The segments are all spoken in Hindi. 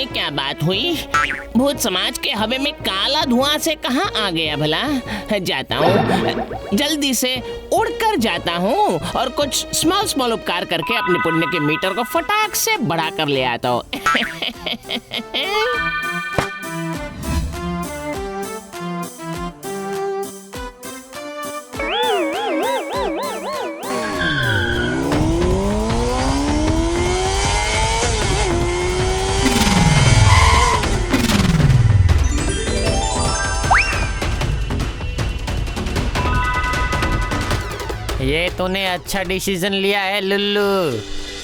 ये क्या बात हुई? भूत समाज के हवे में काला धुआं से कहाँ आ गया भला? जाता हूँ, जल्दी से उड़कर जाता हूँ और कुछ स्मॉल उपकार करके अपने पुण्य के मीटर को फटाक से बढ़ा कर ले आता हूँ। ये तूने अच्छा डिसीजन लिया है लुल्लू।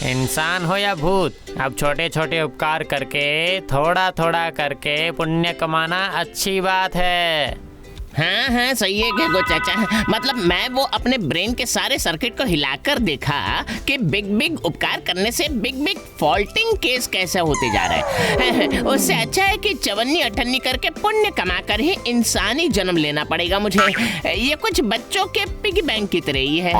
इंसान हो या भूत, अब छोटे छोटे उपकार करके थोड़ा थोड़ा करके पुण्य कमाना अच्छी बात है। हाँ सही है घेगो चाचा। मतलब मैं वो अपने ब्रेन के सारे सर्किट को हिलाकर देखा कि बिग उपकार करने से बिग फॉल्टिंग केस कैसे होते जा रहे हैं। उससे अच्छा है कि चवन्नी अठन्नी करके पुण्य कमा कर ही इंसानी जन्म लेना पड़ेगा मुझे। ये कुछ बच्चों के पिगी बैंक की तरह ही है।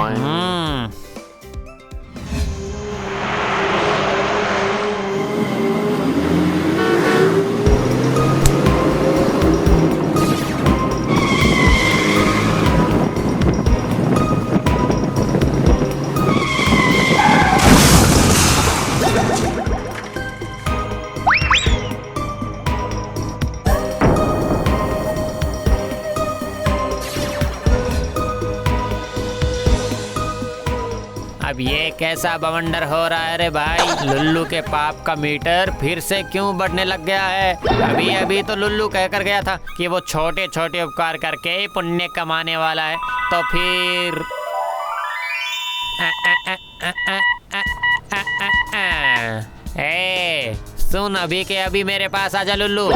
अब ये कैसा बवंडर हो रहा है रे भाई? लुल्लू के पाप का मीटर फिर से क्यों बढ़ने लग गया है? अभी तो लुल्लू कह कर गया था कि वो छोटे छोटे उपकार करके पुण्य कमाने वाला है, तो फिर सुन, अभी के अभी मेरे पास आजा लुल्लू।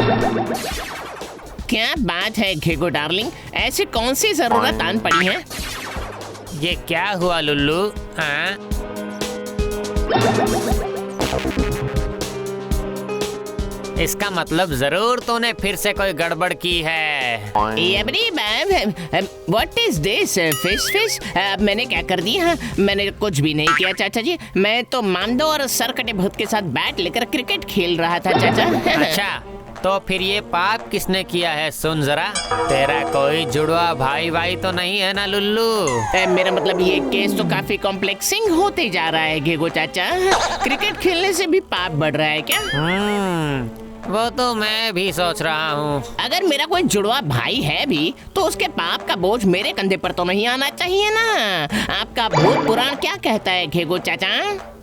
क्या बात है घेगो डार्लिंग, ऐसी कौन सी जरूरत आन पड़ी है? ये क्या हुआ लुल्लू? हाँ? इसका मतलब जरूर तूने फिर से कोई गड़बड़ की है। What is this? फिश? मैंने क्या कर दिया? मैंने कुछ भी नहीं किया चाचा जी। मैं तो मामदो और सरकटे भूत के साथ बैट लेकर क्रिकेट खेल रहा था चाचा। अच्छा, तो फिर ये पाप किसने किया है? सुन जरा, तेरा कोई जुड़वा भाई तो नहीं है ना लुल्लू? मेरा मतलब ये केस तो काफी कॉम्प्लेक्सिंग होते जा रहा है घेगो चाचा। क्रिकेट खेलने से भी पाप बढ़ रहा है क्या? वो तो मैं भी सोच रहा हूँ। अगर मेरा कोई जुड़वा भाई है भी तो उसके पाप का बोझ मेरे कंधे पर तो नहीं आना चाहिए ना। आपका भूत पुराण क्या कहता है घेगो चाचा?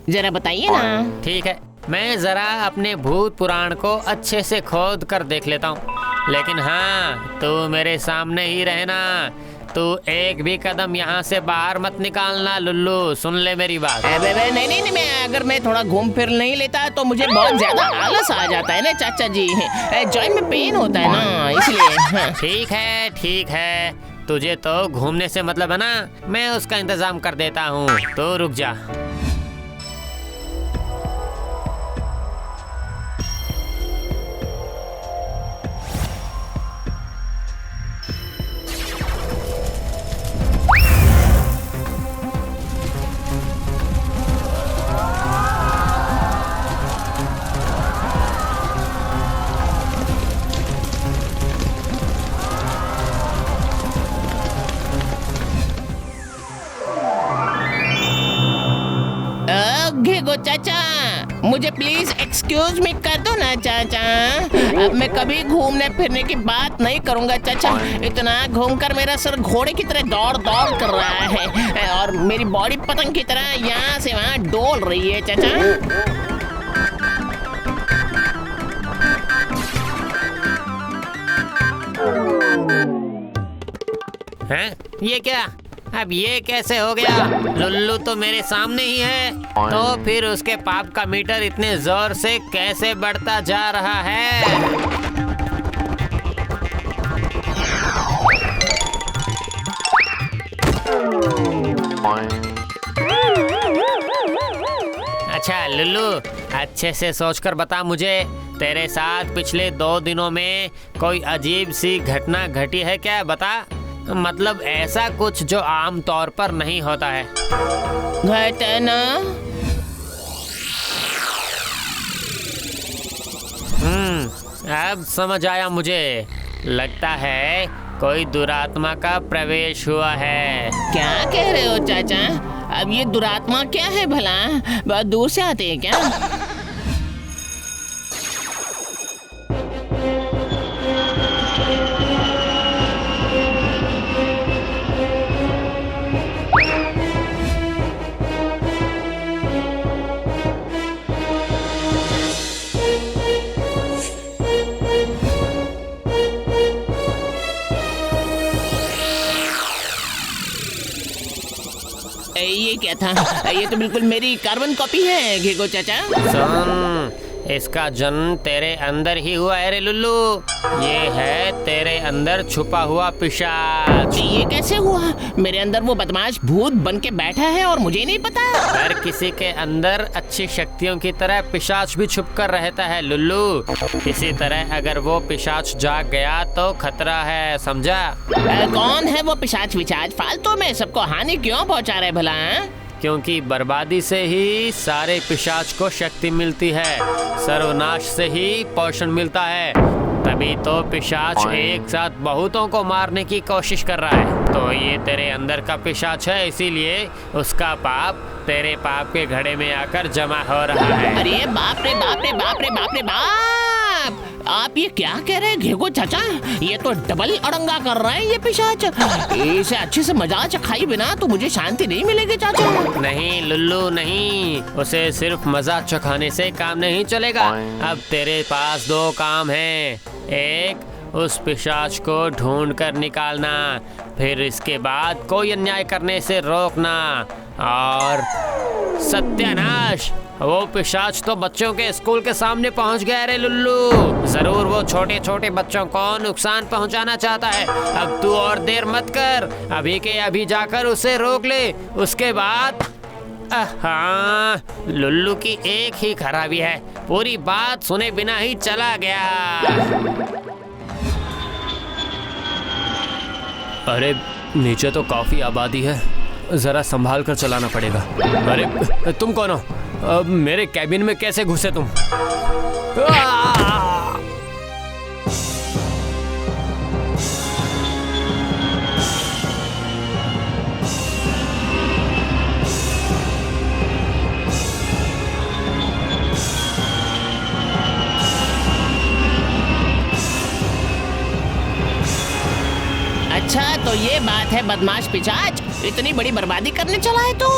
जरा बताइए ना। ठीक है, मैं जरा अपने भूत पुराण को अच्छे से खोद कर देख लेता हूँ, लेकिन हाँ, तू मेरे सामने ही रहना। तू एक भी कदम यहाँ से बाहर मत निकालना लुल्लू, सुन ले मेरी बात। नहीं, अगर मैं थोड़ा घूम फिर नहीं लेता तो मुझे बहुत ज्यादा आलस आ जाता है ना चाचा जी। जॉइंट में पेन होता है ना, इसलिए। ठीक है, तुझे तो घूमने से मतलब है ना, मैं उसका इंतजाम कर देता हूँ, तो रुक जा। घेगो चाचा, मुझे प्लीज एक्सक्यूज मी कर दो ना चाचा। अब मैं कभी घूमने फिरने की बात नहीं करूंगा चाचा। इतना घूमकर मेरा सर घोड़े की तरह दौड़ कर रहा है और मेरी बॉडी पतंग की तरह यहाँ से वहाँ डोल रही है चाचा। हैं? ये क्या? अब ये कैसे हो गया? लुल्लू तो मेरे सामने ही है, तो फिर उसके पाप का मीटर इतने जोर से कैसे बढ़ता जा रहा है? अच्छा लुल्लू, अच्छे से सोचकर बता मुझे, तेरे साथ पिछले 2 दिनों में कोई अजीब सी घटना घटी है क्या? बता, मतलब ऐसा कुछ जो आम तौर पर नहीं होता है। घटना? अब समझ आया मुझे। लगता है कोई दुरात्मा का प्रवेश हुआ है। क्या कह रहे हो चाचा? अब ये दुरात्मा क्या है भला? बहुत दूर से आते हैं क्या? ये क्या था? ये तो बिल्कुल मेरी कार्बन कॉपी है घेगो चाचा। सुन, इसका जन्म तेरे अंदर ही हुआ है रे लुल्लू। ये है तेरे अंदर छुपा हुआ पिशाच। ये कैसे हुआ? मेरे अंदर वो बदमाश भूत बन के बैठा है और मुझे नहीं पता। हर किसी के अंदर अच्छी शक्तियों की तरह पिशाच भी छुप कर रहता है लुल्लू। इसी तरह अगर वो पिशाच जाग गया तो खतरा है, समझा? कौन है वो पिशाच विचाच? फालतू में सबको हानि क्यों पहुंचा रहे भला? क्योंकि बर्बादी से ही सारे पिशाच को शक्ति मिलती है, सर्वनाश से ही पोषण मिलता है। तभी तो पिशाच एक साथ बहुतों को मारने की कोशिश कर रहा है। तो ये तेरे अंदर का पिशाच है, इसीलिए उसका पाप तेरे पाप के घड़े में आकर जमा हो रहा है। अरे बाप रे बाप रे बाप रे बाप रे बाप! आप ये क्या कह रहे हैं घेगो चाचा? ये तो डबल अड़ंगा कर रहा है ये पिशाच। इसे अच्छे से मजा चखाई बिना तो मुझे शांति नहीं मिलेगी चाचा। नहीं लुल्लू नहीं, उसे सिर्फ मजा चखाने से काम नहीं चलेगा। अब तेरे पास दो काम हैं। एक, उस पिशाच को ढूंढ कर निकालना, फिर इसके बाद कोई अन्याय करने से रोकना, और सत्यानाश, वो पिशाच तो बच्चों के स्कूल के सामने पहुंच गया रे लुल्लू। जरूर वो छोटे छोटे बच्चों को नुकसान पहुंचाना चाहता है। अब तू और देर मत कर, अभी के अभी जाकर उसे रोक ले। उसके बाद हाँ, लुल्लू की एक ही खराबी है, पूरी बात सुने बिना ही चला गया। अरे नीचे तो काफी आबादी है, जरा संभाल कर चलाना पड़ेगा। अरे तुम कौन हो? अब मेरे कैबिन में कैसे घुसे तुम? अच्छा तो ये बात है बदमाश पिशाच, इतनी बड़ी बर्बादी करने चला है तू?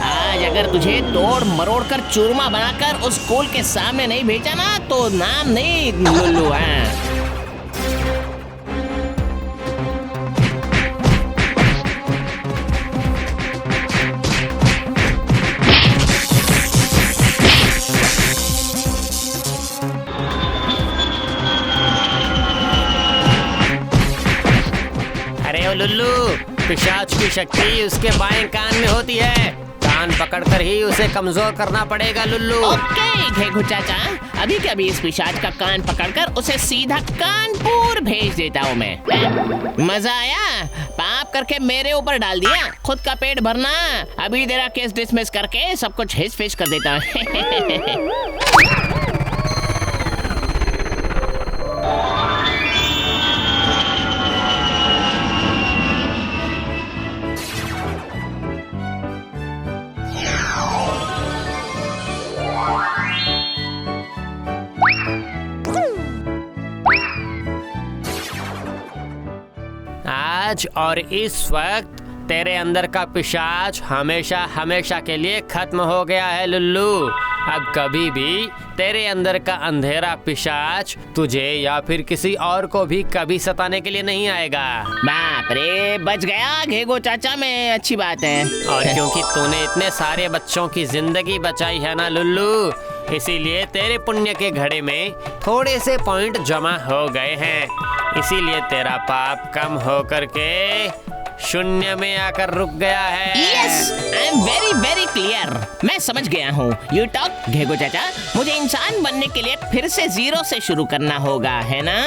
आज अगर तुझे तोड़ मरोड़ कर चूरमा बनाकर उस स्कूल के सामने नहीं भेजा ना तो नाम नहीं लुल्लू है। लुल्लू, पिशाच की शक्ति उसके बाएं कान में होती है। कान पकड़कर ही उसे कमजोर करना पड़ेगा लुल्लू। ओके घेगो चाचा, अभी के अभी इस पिशाच का कान पकड़कर उसे सीधा कानपुर भेज देता हूँ मैं। मजा आया? पाप करके मेरे ऊपर डाल दिया, खुद का पेट भरना। अभी तेरा केस डिसमिस करके सब कुछ हिस फिस कर देता हूँ। आज और इस वक्त तेरे अंदर का पिशाच हमेशा हमेशा के लिए खत्म हो गया है लुल्लू। अब कभी भी तेरे अंदर का अंधेरा पिशाच तुझे या फिर किसी और को भी कभी सताने के लिए नहीं आएगा। बाप रे, बच गया घेगो चाचा में, अच्छी बात है। और क्योंकि तूने इतने सारे बच्चों की जिंदगी बचाई है ना लुल्लू, इसीलिए तेरे पुण्य के घड़े में थोड़े से पॉइंट जमा हो गए हैं। इसीलिए तेरा पाप कम हो करके शून्य में आकर रुक गया है। Yes, I am very very clear. मैं समझ गया हूँ। यू टॉक घेगो चाचा, मुझे इंसान बनने के लिए फिर से जीरो से शुरू करना होगा, है ना?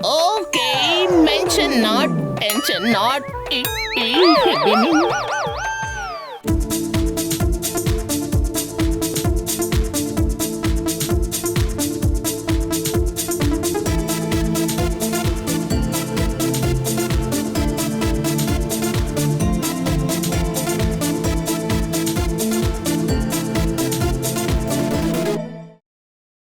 Okay, mention not, tension not.